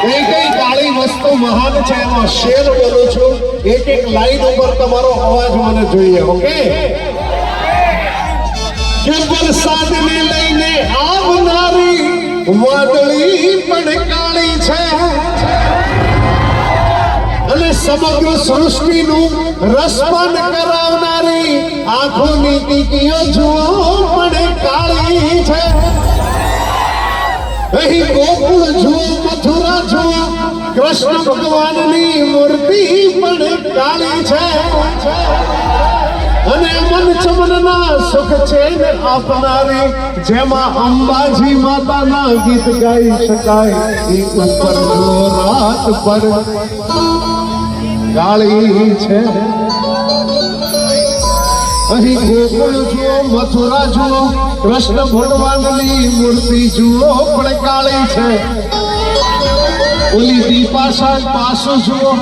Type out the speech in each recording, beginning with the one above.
એક કાળી વસ્તુ મહાન છે એનો શેર બોલું છું એક લાઈન ઉપર તમારો અવાજ મને જોઈએ ઓકે કે વરસાદને લઈને આવનારી વાદળી પણ કાળી છે અને સમગ્ર સૃષ્ટિનું રસપાન કરાવનારી આંખોની ટીકીઓ જુઓ પણ કાળી છે અહીં ગોકુળ જુઓ મથુરા જુઓ કૃષ્ણ ભગવાનની મૂર્તિ પણ કાળી છે અને મન ચમનના સુખ છે ને આપનારી જેમાં અંબાજી માતાના ગીત ગાઈ શકાય એ ઉપર જો રાત પર કાળી છે અહીં ગોકુળ જુઓ મથુરા જુઓ કૃષ્ણ ભગવાનની મૂર્તિ જુઓ પણ કાળી છે ઓલી દીપાશા પાસો જુઓ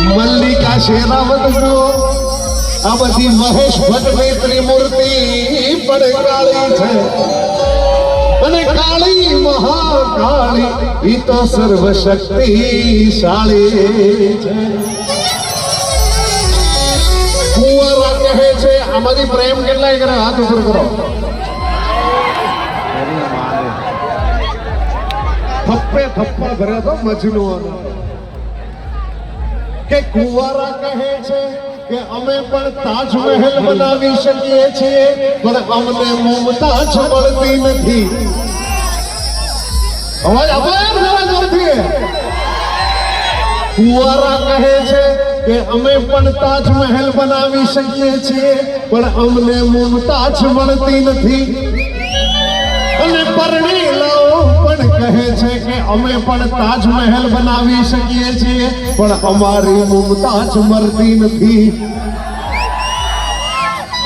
મલ્લિકા શેરાવત જુઓ આ બધી મહેશ ભટ્ટની ત્રિમૂર્તિ પણ કાળી છે અને કાળી મહાકાળી ઈ તો સર્વશક્તિશાળી છે કુંવરા કહે છે આમાંથી પ્રેમ કેટલાય કરે હાથ ઉપર કરો થપ્પે થપ્પા ભરે તો મજનુ કે કુંવરા કહે છે કે અમે પણ તાજમહેલ બનાવી શકીએ છીએ પણ અમને મુમતાજ મળતી નથી અવાજ નથી કુંવરા કહે છે કે અમે પણ તાજમહેલ બનાવી શકીએ છીએ પણ અમને મુમતાજ મળતી નથી અને પરણેલાઓ પણ કહે છે કે અમે પણ તાજમહેલ બનાવી શકીએ છીએ પણ અમારી મુમતાજ મળતી નથી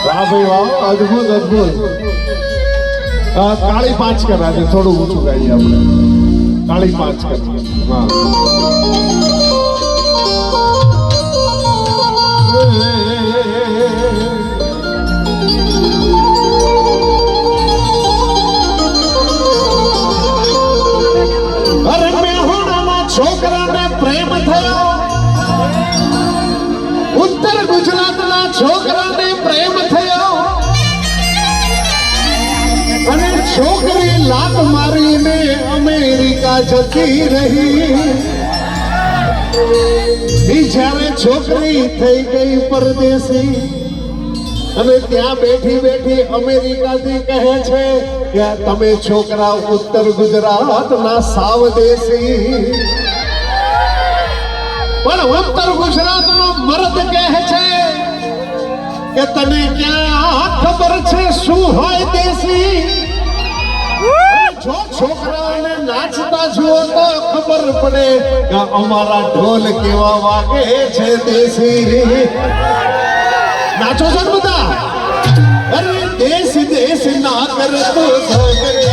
વાહ ભાઈ વાહ અદ્ભુત અદ્ભુત કાળી પાંચ કરા છે થોડું ઊંચું ગાઈએ આપણે કાળી પાંચ કર હા છોકરાને પ્રેમ થયો ઉત્તર ગુજરાતના છોકરાને પ્રેમ થયો અને છોકરી લાત મારીને અમેરિકા જતી રહી જ્યારે છોકરી થઈ ગઈ પરદેશી અને ત્યાં બેઠી બેઠી અમેરિકાથી કહે છે કે તમે છોકરા ઉત્તર ગુજરાતના સાવ દેશી પણ ઉત્તર ગુજરાતનો મર્દ કહે છે કે તને ક્યાં ખબર છે શું હોય દેશી જો છોકરાઓને નાચતા જુઓ તો ખબર પડે કે અમારા ઢોલ કેવા વાગે છે દેશી નાચો છો બધા અરે દેશ દેશ ના કરતો સગરે